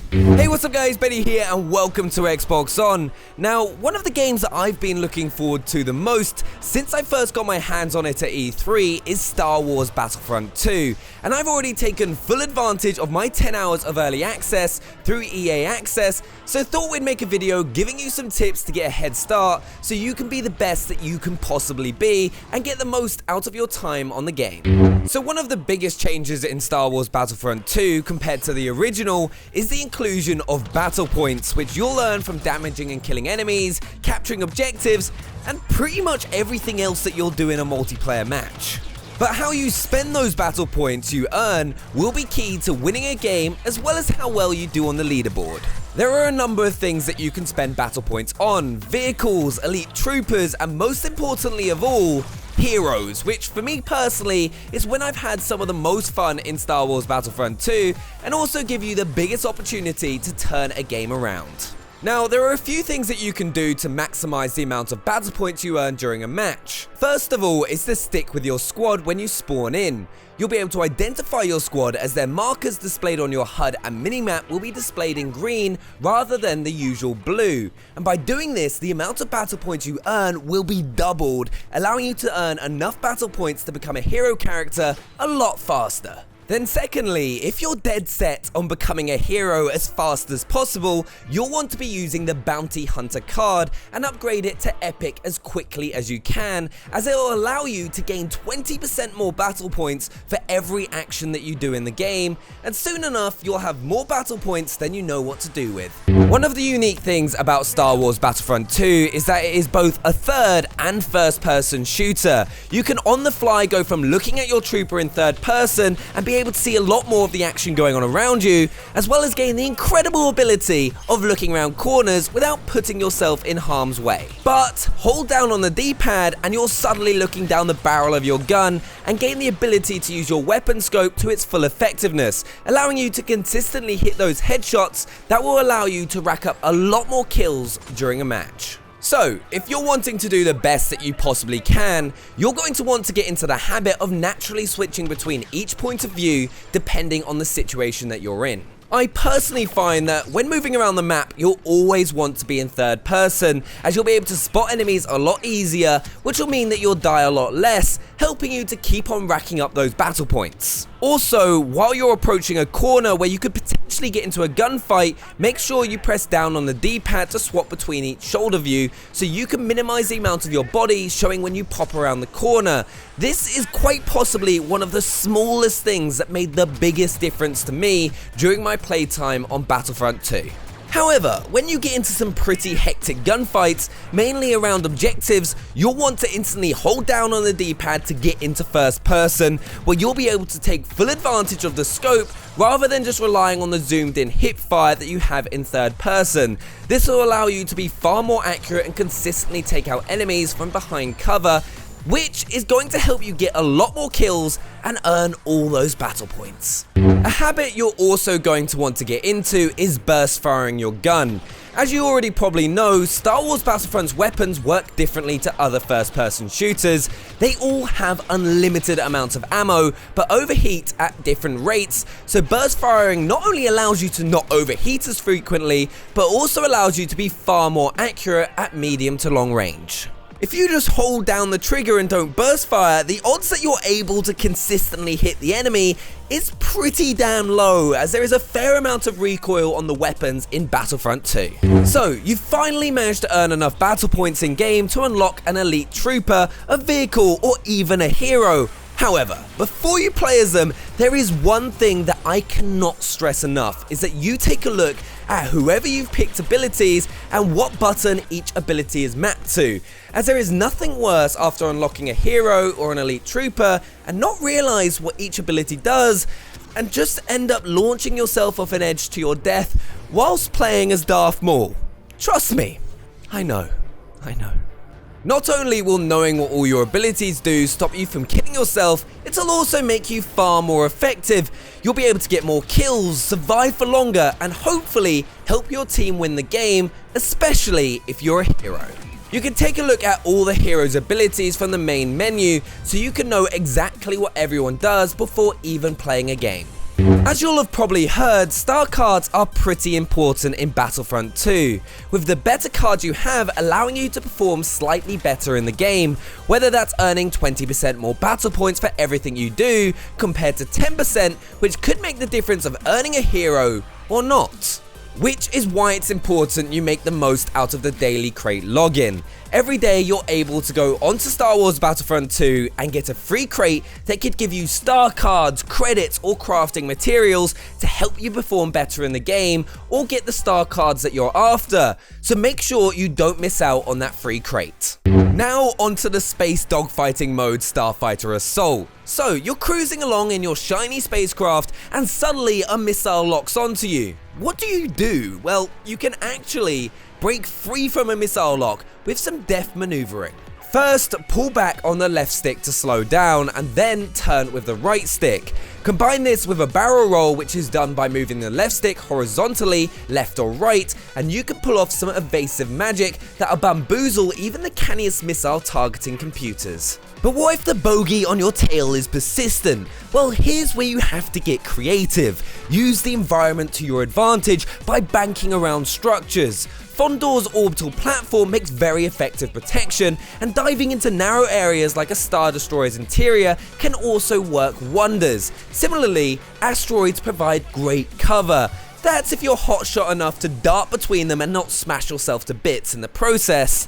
Hey, what's up guys, Benny here and welcome to Xbox On. Now, one of the games that I've been looking forward to the most since I first got my hands on it at E3 is Star Wars Battlefront 2, and I've already taken full advantage of my 10 hours of early access through EA Access, so thought we'd make a video giving you some tips to get a head start so you can be the best that you can possibly be and get the most out of your time on the game. So one of the biggest changes in Star Wars Battlefront 2 compared to the original is the inclusion of battle points, which you'll learn from damaging and killing enemies, capturing objectives, and pretty much everything else that you'll do in a multiplayer match. But how you spend those battle points you earn will be key to winning a game, as well as how well you do on the leaderboard. There are a number of things that you can spend battle points on: vehicles, elite troopers, and most importantly of all, heroes, which for me personally is when I've had some of the most fun in Star Wars Battlefront 2 and also give you the biggest opportunity to turn a game around. Now, there are a few things that you can do to maximize the amount of battle points you earn during a match. First of all is to stick with your squad when you spawn in. You'll be able to identify your squad as their markers displayed on your HUD and minimap will be displayed in green rather than the usual blue. And by doing this, the amount of battle points you earn will be doubled, allowing you to earn enough battle points to become a hero character a lot faster. Then secondly, if you're dead set on becoming a hero as fast as possible, you'll want to be using the Bounty Hunter card and upgrade it to Epic as quickly as you can, as it will allow you to gain 20% more battle points for every action that you do in the game, and soon enough you'll have more battle points than you know what to do with. One of the unique things about Star Wars Battlefront 2 is that it is both a third and first person shooter. You can on the fly go from looking at your trooper in third person and be able to see a lot more of the action going on around you, as well as gain the incredible ability of looking around corners without putting yourself in harm's way. But hold down on the D-pad and you're suddenly looking down the barrel of your gun and gain the ability to use your weapon scope to its full effectiveness, allowing you to consistently hit those headshots that will allow you to rack up a lot more kills during a match. So, if you're wanting to do the best that you possibly can, you're going to want to get into the habit of naturally switching between each point of view depending on the situation that you're in. I personally find that when moving around the map, you'll always want to be in third person, as you'll be able to spot enemies a lot easier, which will mean that you'll die a lot less, helping you to keep on racking up those battle points. Also, while you're approaching a corner where you could potentially get into a gunfight, make sure you press down on the D-pad to swap between each shoulder view so you can minimize the amount of your body showing when you pop around the corner. This is quite possibly one of the smallest things that made the biggest difference to me during my playtime on Battlefront 2. However, when you get into some pretty hectic gunfights, mainly around objectives, you'll want to instantly hold down on the D-pad to get into first person, where you'll be able to take full advantage of the scope rather than just relying on the zoomed in hip fire that you have in third person. This will allow you to be far more accurate and consistently take out enemies from behind cover, which is going to help you get a lot more kills and earn all those battle points. A habit you're also going to want to get into is burst firing your gun. As you already probably know, Star Wars Battlefront's weapons work differently to other first-person shooters. They all have unlimited amounts of ammo, but overheat at different rates, so burst firing not only allows you to not overheat as frequently, but also allows you to be far more accurate at medium to long range. If you just hold down the trigger and don't burst fire, the odds that you're able to consistently hit the enemy is pretty damn low, as there is a fair amount of recoil on the weapons in Battlefront 2. So, you've finally managed to earn enough battle points in game to unlock an elite trooper, a vehicle, or even a hero. However, before you play as them, there is one thing that I cannot stress enough, is that you take a look at whoever you've picked abilities and what button each ability is mapped to, as there is nothing worse after unlocking a hero or an elite trooper and not realize what each ability does and just end up launching yourself off an edge to your death whilst playing as Darth Maul. Trust me, I know. Not only will knowing what all your abilities do stop you from killing yourself, it'll also make you far more effective. You'll be able to get more kills, survive for longer, and hopefully help your team win the game, especially if you're a hero. You can take a look at all the heroes' abilities from the main menu, so you can know exactly what everyone does before even playing a game. As you'll have probably heard, star cards are pretty important in Battlefront 2, with the better cards you have allowing you to perform slightly better in the game, whether that's earning 20% more battle points for everything you do, compared to 10%, which could make the difference of earning a hero or not. Which is why it's important you make the most out of the daily crate login. Every day you're able to go onto Star Wars Battlefront 2 and get a free crate that could give you star cards, credits or crafting materials to help you perform better in the game or get the star cards that you're after. So make sure you don't miss out on that free crate. Now onto the space dogfighting mode Starfighter Assault. So you're cruising along in your shiny spacecraft and suddenly a missile locks onto you. What do? Well, you can actually break free from a missile lock with some deft maneuvering. First, pull back on the left stick to slow down and then turn with the right stick. Combine this with a barrel roll, which is done by moving the left stick horizontally, left or right, and you can pull off some evasive magic that'll bamboozle even the canniest missile targeting computers. But what if the bogey on your tail is persistent? Well, here's where you have to get creative. Use the environment to your advantage by banking around structures. Fondor's orbital platform makes very effective protection, and diving into narrow areas like a Star Destroyer's interior can also work wonders. Similarly, asteroids provide great cover. That's if you're hotshot enough to dart between them and not smash yourself to bits in the process.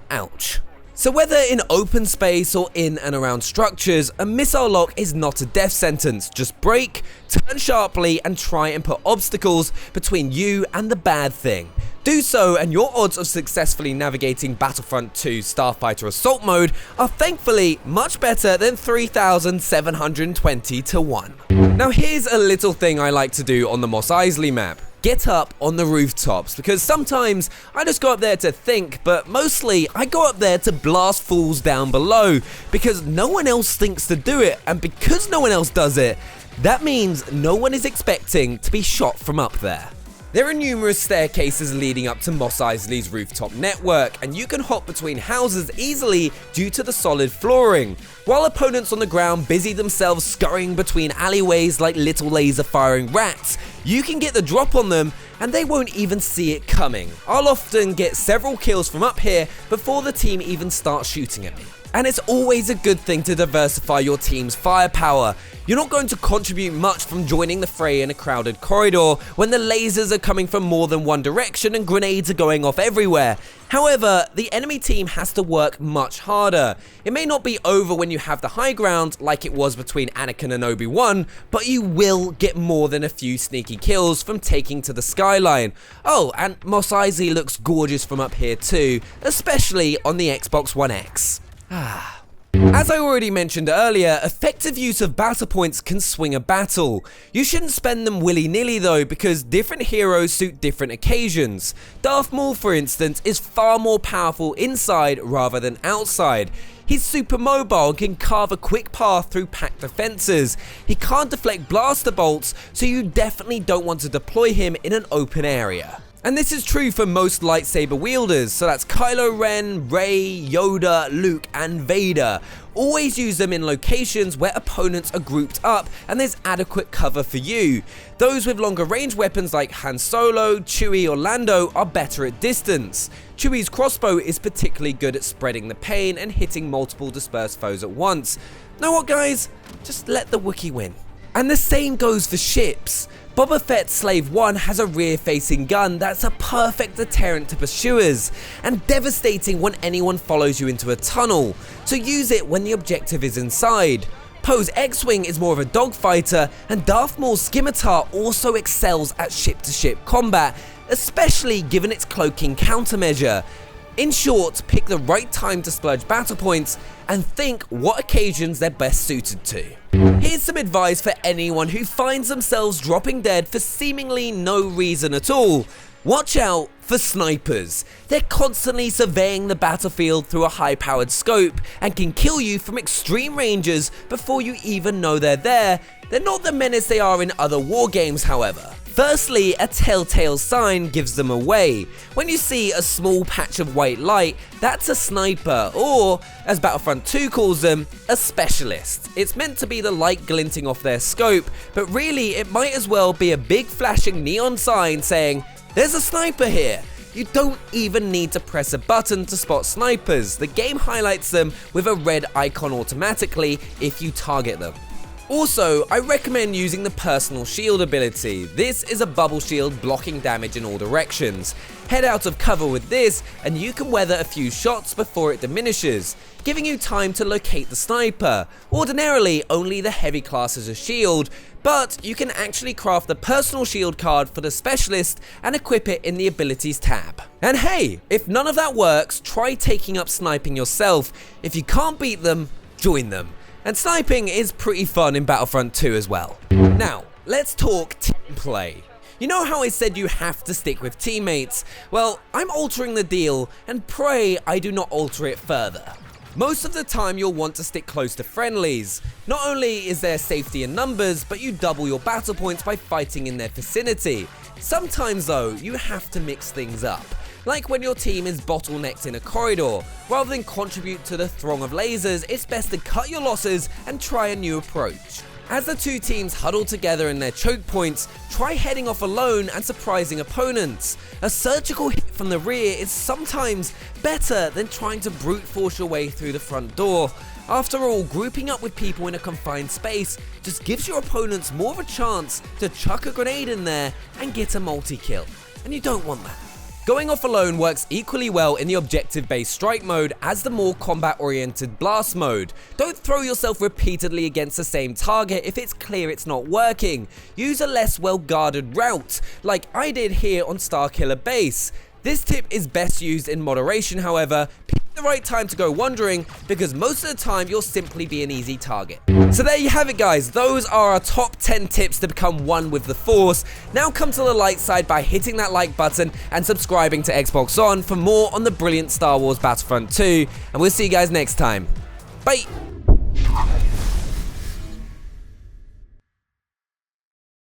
Ouch. So whether in open space or in and around structures, a missile lock is not a death sentence. Just brake, turn sharply, and try and put obstacles between you and the bad thing. Do so and your odds of successfully navigating Battlefront 2 Starfighter Assault mode are thankfully much better than 3,720 to 1. Now here's a little thing I like to do on the Mos Eisley map. Get up on the rooftops, because sometimes I just go up there to think, but mostly I go up there to blast fools down below, because no one else thinks to do it, and because no one else does it, that means no one is expecting to be shot from up there. There are numerous staircases leading up to Mos Eisley's rooftop network, and you can hop between houses easily due to the solid flooring, while opponents on the ground busy themselves scurrying between alleyways like little laser-firing rats. You can get the drop on them, and they won't even see it coming. I'll often get several kills from up here before the team even starts shooting at me. And it's always a good thing to diversify your team's firepower. You're not going to contribute much from joining the fray in a crowded corridor when the lasers are coming from more than one direction and grenades are going off everywhere. However, the enemy team has to work much harder. It may not be over when you have the high ground like it was between Anakin and Obi-Wan, but you will get more than a few sneaky kills from taking to the skyline. Oh, and Mos Eisley looks gorgeous from up here too, especially on the Xbox One X. As I already mentioned earlier, effective use of battle points can swing a battle. You shouldn't spend them willy-nilly though, because different heroes suit different occasions. Darth Maul, for instance, is far more powerful inside rather than outside. He's super mobile and can carve a quick path through packed defenses. He can't deflect blaster bolts, so you definitely don't want to deploy him in an open area. And this is true for most lightsaber wielders, so that's Kylo Ren, Rey, Yoda, Luke, and Vader. Always use them in locations where opponents are grouped up and there's adequate cover for you. Those with longer range weapons like Han Solo, Chewie, or Lando are better at distance. Chewie's crossbow is particularly good at spreading the pain and hitting multiple dispersed foes at once. Know what, guys? Just let the Wookiee win. And the same goes for ships. Boba Fett's Slave 1 has a rear-facing gun that's a perfect deterrent to pursuers, and devastating when anyone follows you into a tunnel, so use it when the objective is inside. Poe's X-Wing is more of a dogfighter, and Darth Maul's Scimitar also excels at ship-to-ship combat, especially given its cloaking countermeasure. In short, pick the right time to splurge battle points, and think what occasions they're best suited to. Here's some advice for anyone who finds themselves dropping dead for seemingly no reason at all. Watch out for snipers. They're constantly surveying the battlefield through a high-powered scope and can kill you from extreme ranges before you even know they're there. They're not the menace they are in other war games, however. Firstly, a telltale sign gives them away. When you see a small patch of white light, that's a sniper, or, as Battlefront 2 calls them, a specialist. It's meant to be the light glinting off their scope, but really it might as well be a big flashing neon sign saying, "There's a sniper here." You don't even need to press a button to spot snipers. The game highlights them with a red icon automatically if you target them. Also, I recommend using the personal shield ability. This is a bubble shield blocking damage in all directions. Head out of cover with this and you can weather a few shots before it diminishes, giving you time to locate the sniper. Ordinarily, only the heavy class has a shield, but you can actually craft the personal shield card for the specialist and equip it in the abilities tab. And hey, if none of that works, try taking up sniping yourself. If you can't beat them, join them. And sniping is pretty fun in Battlefront 2 as well. Now, let's talk team play. You know how I said you have to stick with teammates? Well, I'm altering the deal, and pray I do not alter it further. Most of the time you'll want to stick close to friendlies. Not only is there safety in numbers, but you double your battle points by fighting in their vicinity. Sometimes though, you have to mix things up. Like when your team is bottlenecked in a corridor. Rather than contribute to the throng of lasers, it's best to cut your losses and try a new approach. As the two teams huddle together in their choke points, try heading off alone and surprising opponents. A surgical hit from the rear is sometimes better than trying to brute force your way through the front door. After all, grouping up with people in a confined space just gives your opponents more of a chance to chuck a grenade in there and get a multi-kill. And you don't want that. Going off alone works equally well in the objective-based strike mode as the more combat-oriented blast mode. Don't throw yourself repeatedly against the same target if it's clear it's not working. Use a less well-guarded route, like I did here on Starkiller Base. This tip is best used in moderation, however. Pick the right time to go wandering, because most of the time you'll simply be an easy target. So there you have it guys, those are our top 10 tips to become one with the Force. Now come to the light side by hitting that like button and subscribing to Xbox On for more on the brilliant Star Wars Battlefront 2, and we'll see you guys next time. Bye!